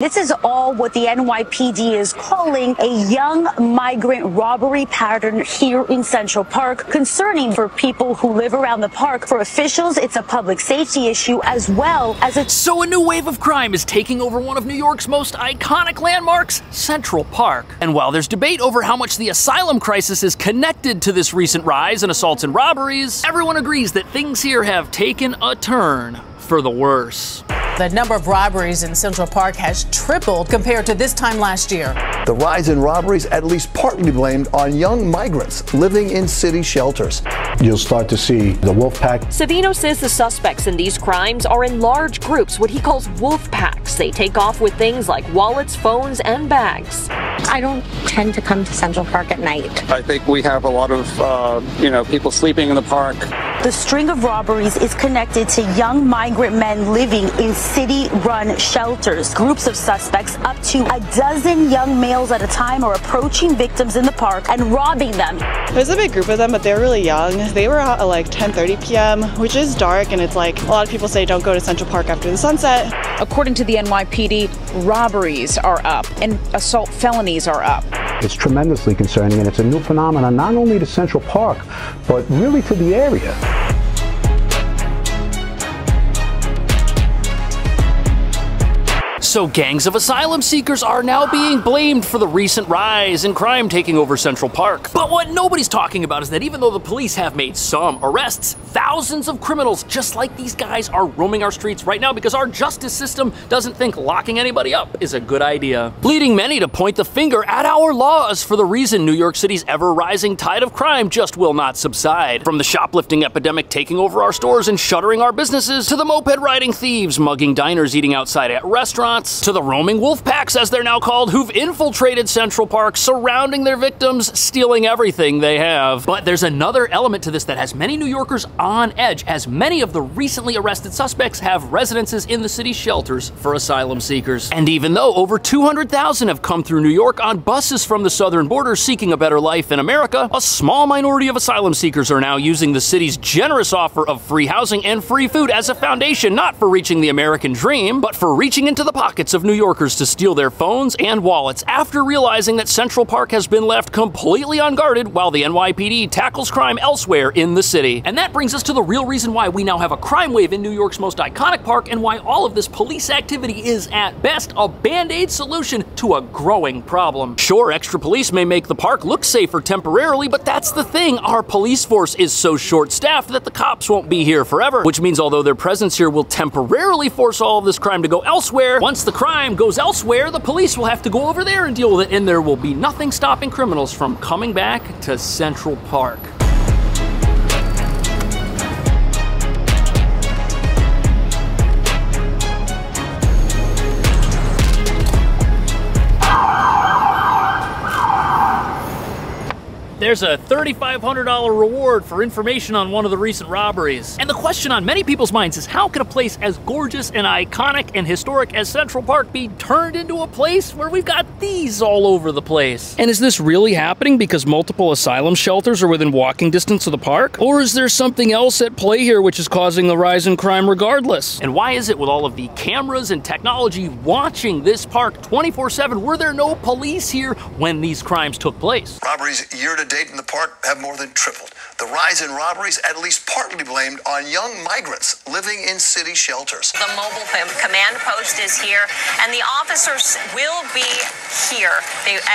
This is all what the NYPD is calling a young migrant robbery pattern here in Central Park, concerning for people who live around the park. For officials, it's a public safety issue as well as a... So a new wave of crime is taking over one of New York's most iconic landmarks, Central Park. And while there's debate over how much the asylum crisis is connected to this recent rise in assaults and robberies, everyone agrees that things here have taken a turn for the worse. The number of robberies in Central Park has tripled compared to this time last year. The rise in robberies at least partly blamed on young migrants living in city shelters. You'll start to see the wolf pack. Savino says the suspects in these crimes are in large groups, what he calls wolf packs. They take off with things like wallets, phones, and bags. I don't tend to come to Central Park at night. I think we have a lot of, people sleeping in the park. The string of robberies is connected to young migrant men living in city-run shelters. Groups of suspects, up to a dozen young males at a time, are approaching victims in the park and robbing them. There's a big group of them, but they're really young. They were out at like 10:30 p.m., which is dark, and it's like a lot of people say don't go to Central Park after the sunset. According to the NYPD, robberies are up and assault felonies are up. It's tremendously concerning, and it's a new phenomenon not only to Central Park, but really to the area. So gangs of asylum seekers are now being blamed for the recent rise in crime taking over Central Park. But what nobody's talking about is that even though the police have made some arrests, thousands of criminals just like these guys are roaming our streets right now because our justice system doesn't think locking anybody up is a good idea, leading many to point the finger at our laws for the reason New York City's ever-rising tide of crime just will not subside. From the shoplifting epidemic taking over our stores and shuttering our businesses, to the moped-riding thieves mugging diners eating outside at restaurants, to the roaming wolf packs, as they're now called, who've infiltrated Central Park, surrounding their victims, stealing everything they have. But there's another element to this that has many New Yorkers on edge, as many of the recently arrested suspects have residences in the city's shelters for asylum seekers. And even though over 200,000 have come through New York on buses from the southern border seeking a better life in America, a small minority of asylum seekers are now using the city's generous offer of free housing and free food as a foundation, not for reaching the American dream, but for reaching into the pockets of New Yorkers to steal their phones and wallets after realizing that Central Park has been left completely unguarded while the NYPD tackles crime elsewhere in the city. And that brings us to the real reason why we now have a crime wave in New York's most iconic park, and why all of this police activity is at best a band-aid solution to a growing problem. Sure, extra police may make the park look safer temporarily, but that's the thing. Our police force is so short-staffed that the cops won't be here forever, which means although their presence here will temporarily force all of this crime to go elsewhere, once the crime goes elsewhere, the police will have to go over there and deal with it, and there will be nothing stopping criminals from coming back to Central Park. There's a $3,500 reward for information on one of the recent robberies. And the question on many people's minds is, how can a place as gorgeous and iconic and historic as Central Park be turned into a place where we've got these all over the place? And is this really happening because multiple asylum shelters are within walking distance of the park? Or is there something else at play here which is causing the rise in crime regardless? And why is it, with all of the cameras and technology watching this park 24/7, were there no police here when these crimes took place? Robberies year to date in the park have more than tripled. The rise in robberies at least partly blamed on young migrants living in city shelters. The mobile command post is here, and the officers will be here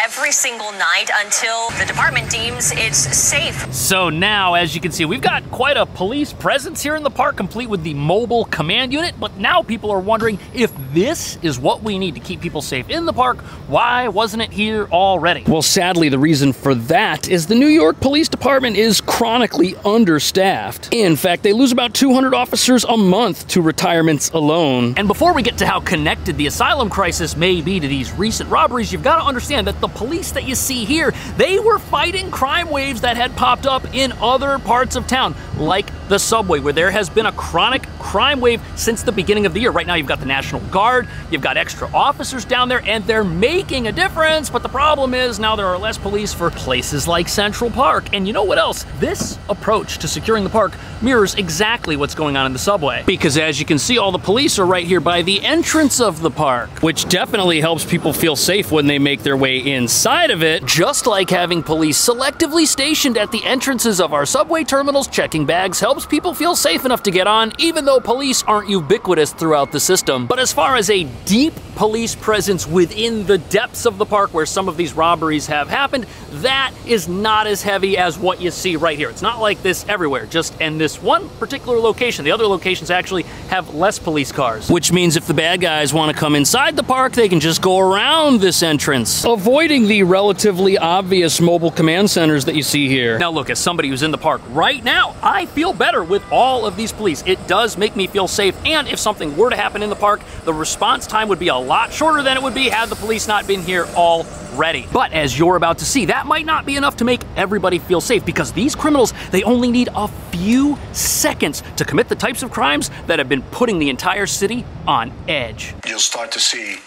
every single night until the department deems it's safe. So now, as you can see, we've got quite a police presence here in the park, complete with the mobile command unit, but now people are wondering, if this is what we need to keep people safe in the park, why wasn't it here already? Well, sadly, the reason for that is the New York Police Department is chronically understaffed. In fact, they lose about 200 officers a month to retirements alone. And before we get to how connected the asylum crisis may be to these recent robberies, you've got to understand that the police that you see here, they were fighting crime waves that had popped up in other parts of town, like the subway, where there has been a chronic crime wave since the beginning of the year. Right now, you've got the National Guard, you've got extra officers down there, and they're making a difference, but the problem is now there are less police for places like Central Park. And you know what else? This this approach to securing the park mirrors exactly what's going on in the subway. Because as you can see, all the police are right here by the entrance of the park, which definitely helps people feel safe when they make their way inside of it, just like having police selectively stationed at the entrances of our subway terminals checking bags helps people feel safe enough to get on, even though police aren't ubiquitous throughout the system. But as far as a deep police presence within the depths of the park where some of these robberies have happened, that is not as heavy as what you see right here. It's not like this everywhere, just in this one particular location. The other locations actually have less police cars, which means if the bad guys want to come inside the park, they can just go around this entrance, avoiding the relatively obvious mobile command centers that you see here. Now look, as somebody who's in the park right now, I feel better with all of these police. It does make me feel safe, and if something were to happen in the park, the response time would be a lot shorter than it would be had the police not been here already. But as you're about to see, that might not be enough to make everybody feel safe, because these criminals, they only need a few seconds to commit the types of crimes that have been putting the entire city on edge. You'll start to see,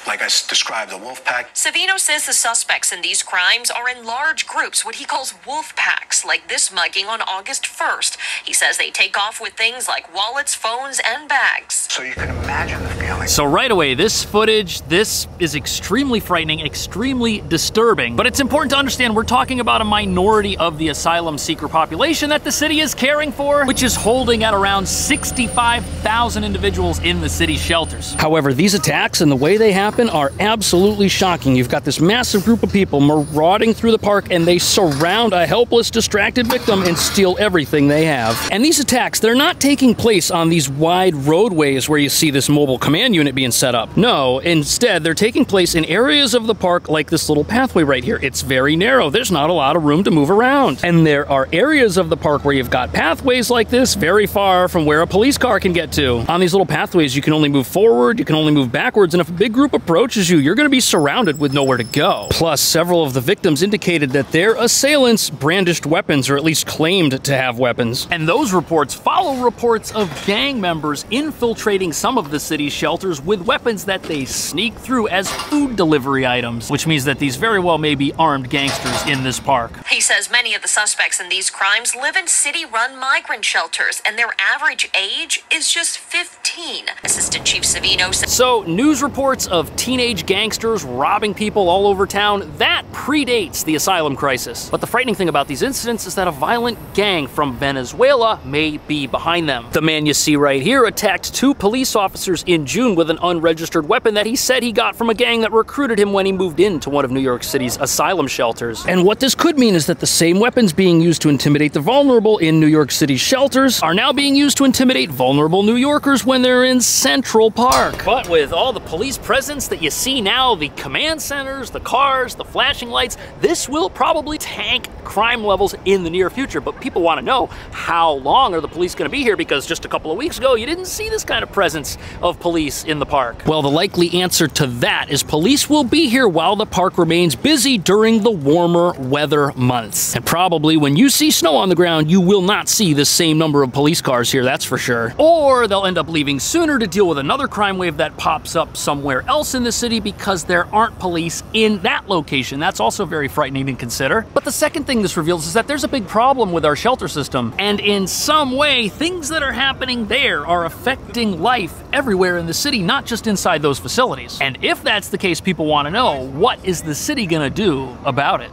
like I described, the wolf pack. Savino says the suspects in these crimes are in large groups, what he calls wolf packs, like this mugging on August 1st. He says they take off with things like wallets, phones, and bags. So you can imagine the feeling. So right away, this footage, this is extremely frightening, extremely disturbing. But it's important to understand we're talking about a minority of the asylum seeker population that the city is caring for, which is holding at around 65,000 individuals in the city's shelters. However, these attacks and the way they happen are absolutely shocking. You've got this massive group of people marauding through the park, and they surround a helpless, distracted victim and steal everything they have. And these attacks, they're not taking place on these wide roadways where you see this mobile command unit being set up. No, instead, they're taking place in areas of the park like this little pathway right here. It's very narrow. There's not a lot of room to move around. And there are areas of the park where you've got pathways like this very far from where a police car can get to. On these little pathways, you can only move forward, you can only move backwards, and if a big group approaches you, you're going to be surrounded with nowhere to go. Plus, several of the victims indicated that their assailants brandished weapons, or at least claimed to have weapons. And those reports follow reports of gang members infiltrating some of the city's shelters with weapons that they sneak through as food delivery items, which means that these very well may be armed gangsters in this park. He says many of the suspects in these crimes live in city-run migrant shelters, and their average age is just 15. Assistant Chief Savino said. So, news reports of teenage gangsters robbing people all over town, that predates the asylum crisis. But the frightening thing about these incidents is that a violent gang from Venezuela may be behind them. The man you see right here attacked 2 police officers in June with an unregistered weapon that he said he got from a gang that recruited him when he moved into one of New York City's asylum shelters. And what this could mean is that the same weapons being used to intimidate the vulnerable in New York City's shelters are now being used to intimidate vulnerable New Yorkers when they're in Central Park. But with all the police presence that you see now, the command centers, the cars, the flashing lights, this will probably tank crime levels in the near future. But people want to know, how long are the police going to be here? Because just a couple of weeks ago, you didn't see this kind of presence of police in the park. Well, the likely answer to that is police will be here while the park remains busy during the warmer weather months. And probably when you see snow on the ground, you will not see the same number of police cars here, that's for sure. Or they'll end up leaving sooner to deal with another crime wave that pops up somewhere else in the city because there aren't police in that location. That's also very frightening to consider. But the second thing this reveals is that there's a big problem with our shelter system. And in some way, things that are happening there are affecting life everywhere in the city, not just inside those facilities. And if that's the case, people want to know, what is the city gonna do about it?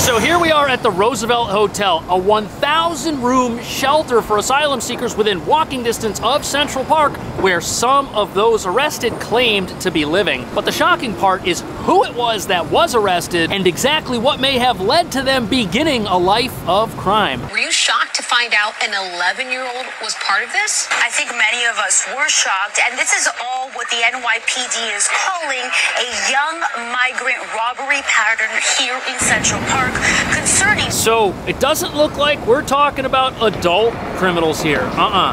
So here we are at the Roosevelt Hotel, a 1,000-room shelter for asylum seekers within walking distance of Central Park, where some of those arrested claimed to be living. But the shocking part is who it was that was arrested and exactly what may have led to them beginning a life of crime. Were you shocked to find out an 11-year-old was part of this? I think many of us were shocked, and this is all what the NYPD is calling a young migrant robbery pattern here in Central Park. Concerning. So it doesn't look like we're talking about adult criminals here.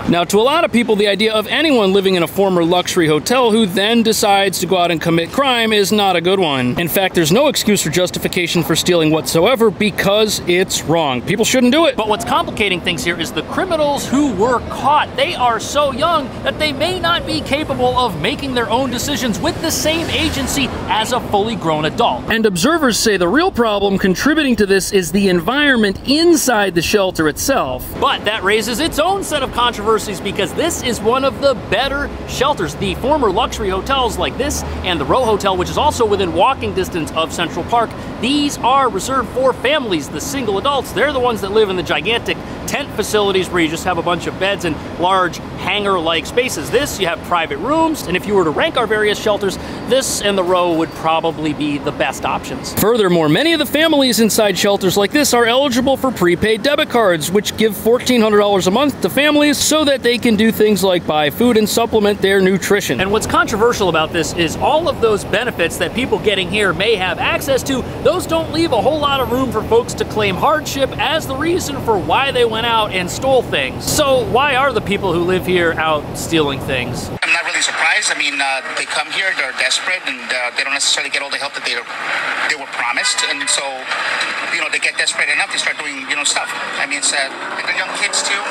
Now, to a lot of people, the idea of anyone living in a former luxury hotel who then decides to go out and commit crime is not a good one. In fact, there's no excuse or justification for stealing whatsoever because it's wrong. People shouldn't do it. But what's complicating things here is the criminals who were caught. They are so young that they may not be capable of making their own decisions with the same agency as a fully grown adult. And observers say the real problem contributing to this is the environment inside the shelter itself. But that raises its own set of controversies because this is one of the better shelters. The former luxury hotels like this and the Row Hotel, which is also within walking distance of Central Park, these are reserved for families, the single adults. They're the ones that live in the gigantic tent facilities where you just have a bunch of beds and large hangar-like spaces. This, you have private rooms, and if you were to rank our various shelters, this and the Row would probably be the best options. Furthermore, many of the families inside shelters like this are eligible for prepaid debit cards, which give $1,400 a month to families so that they can do things like buy food and supplement their nutrition. And what's controversial about this is all of those benefits that people getting here may have access to, those don't leave a whole lot of room for folks to claim hardship as the reason for why they went out and stole things. So why are the people who live here out stealing things? I'm not really surprised. I mean, they come here, they're desperate, and they don't necessarily get all the help that they were promised. And so, you know, they get desperate enough to start doing, you know, stuff. I mean, it's they're young kids too.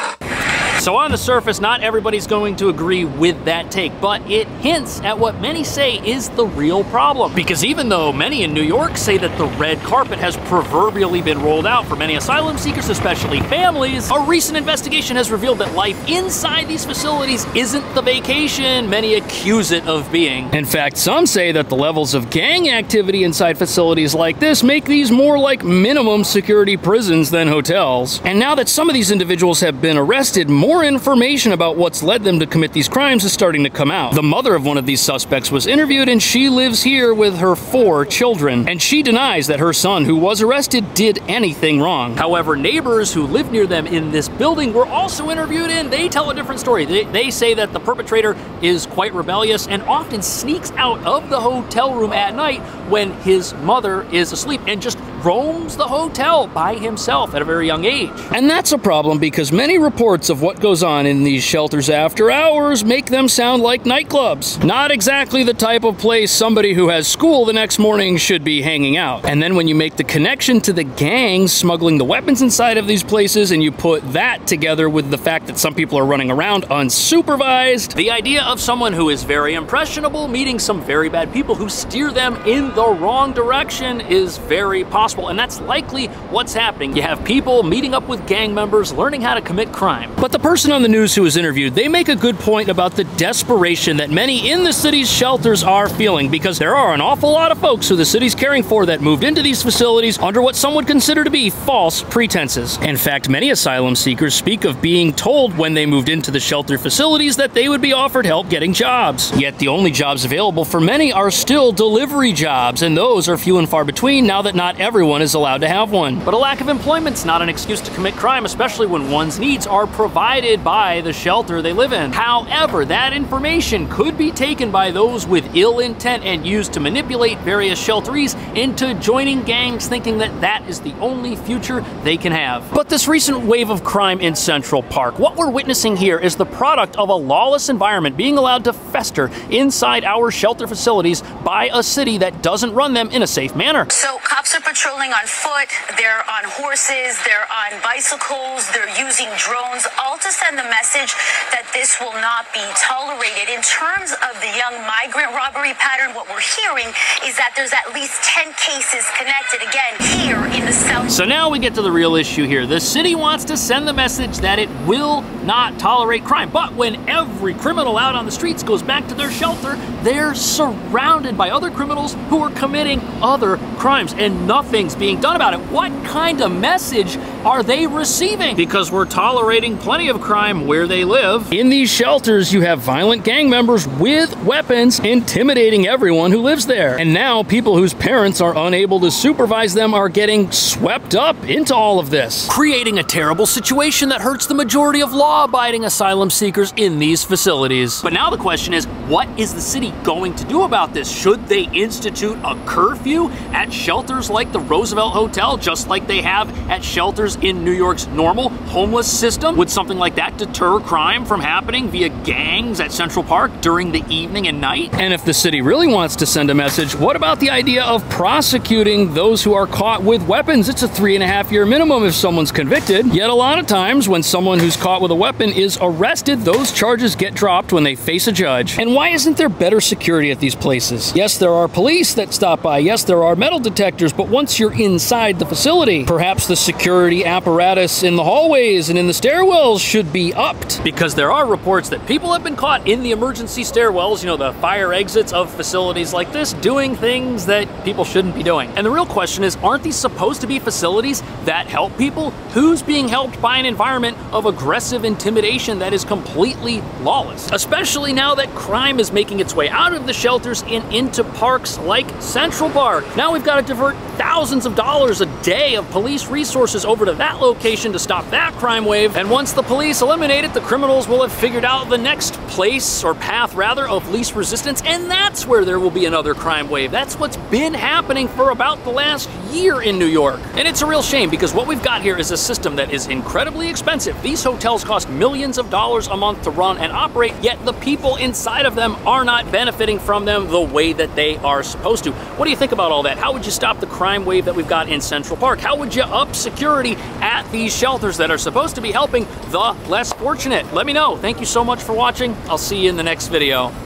So on the surface, not everybody's going to agree with that take, but it hints at what many say is the real problem. Because even though many in New York say that the red carpet has proverbially been rolled out for many asylum seekers, especially families, a recent investigation has revealed that life inside these facilities isn't the vacation many accuse it of being. In fact, some say that the levels of gang activity inside facilities like this make these more like minimum security prisons than hotels. And now that some of these individuals have been arrested, more information about what's led them to commit these crimes is starting to come out. The mother of one of these suspects was interviewed, and she lives here with her 4 children, and she denies that her son, who was arrested, did anything wrong. However, neighbors who live near them in this building were also interviewed, and they tell a different story. They say that the perpetrator is quite rebellious and often sneaks out of the hotel room at night when his mother is asleep and just roams the hotel by himself at a very young age. And that's a problem because many reports of what goes on in these shelters after hours make them sound like nightclubs. Not exactly the type of place somebody who has school the next morning should be hanging out. And then when you make the connection to the gangs smuggling the weapons inside of these places and you put that together with the fact that some people are running around unsupervised, the idea of someone who is very impressionable meeting some very bad people who steer them in the wrong direction is very possible. And that's likely what's happening. You have people meeting up with gang members, learning how to commit crime. But the person on the news who was interviewed, they make a good point about the desperation that many in the city's shelters are feeling, because there are an awful lot of folks who the city's caring for that moved into these facilities under what some would consider to be false pretenses. In fact, many asylum seekers speak of being told when they moved into the shelter facilities that they would be offered help getting jobs. Yet the only jobs available for many are still delivery jobs, and those are few and far between now that not everyone is allowed to have one. But a lack of employment's not an excuse to commit crime, especially when one's needs are provided by the shelter they live in. However, that information could be taken by those with ill intent and used to manipulate various shelterees into joining gangs, thinking that that is the only future they can have. But this recent wave of crime in Central Park, what we're witnessing here is the product of a lawless environment being allowed to fester inside our shelter facilities by a city that doesn't run them in a safe manner. So cops are patrolling on foot, they're on horses, they're on bicycles, they're using drones, all to send the message that this will not be tolerated. In terms of the young migrant robbery pattern, what we're hearing is that there's at least 10 cases connected, again, here in the South. So now we get to the real issue here. The city wants to send the message that it will not tolerate crime. But when every criminal out on the streets goes back to their shelter, they're surrounded by other criminals who are committing other crimes, and nothing's being done about it. What kind of message are they receiving? Because we're tolerating plenty of crime where they live. In these shelters, you have violent gang members with weapons intimidating everyone who lives there. And now people whose parents are unable to supervise them are getting swept up into all of this, creating a terrible situation that hurts the majority of law-abiding asylum seekers in these facilities. But now the question is, what is the city going to do about this? Should they institute a curfew at shelters like the Roosevelt Hotel, just like they have at shelters shelters in New York's normal homeless system? Would something like that deter crime from happening via gangs at Central Park during the evening and night? And if the city really wants to send a message, what about the idea of prosecuting those who are caught with weapons? It's a 3.5-year minimum if someone's convicted. Yet a lot of times when someone who's caught with a weapon is arrested, those charges get dropped when they face a judge. And why isn't there better security at these places? Yes, there are police that stop by. Yes, there are metal detectors, but once you're inside the facility, perhaps the security apparatus in the hallways and in the stairwells should be upped. Because there are reports that people have been caught in the emergency stairwells, you know, the fire exits of facilities like this, doing things that people shouldn't be doing. And the real question is, aren't these supposed to be facilities that help people? Who's being helped by an environment of aggressive intimidation that is completely lawless? Especially now that crime is making its way out of the shelters and into parks like Central Park. Now we've got to divert thousands of dollars a day of police resources over to that location to stop that crime wave. And once the police eliminate it, the criminals will have figured out the next place, or path rather, of least resistance, and that's where there will be another crime wave. That's what's been happening for about the last year in New York. And it's a real shame, because what we've got here is a system that is incredibly expensive. These hotels cost millions of dollars a month to run and operate, yet the people inside of them are not benefiting from them the way that they are supposed to. What do you think about all that? How would you stop the crime wave that we've got in Central Park? How would you up security at these shelters that are supposed to be helping the less fortunate? Let me know. Thank you so much for watching. I'll see you in the next video.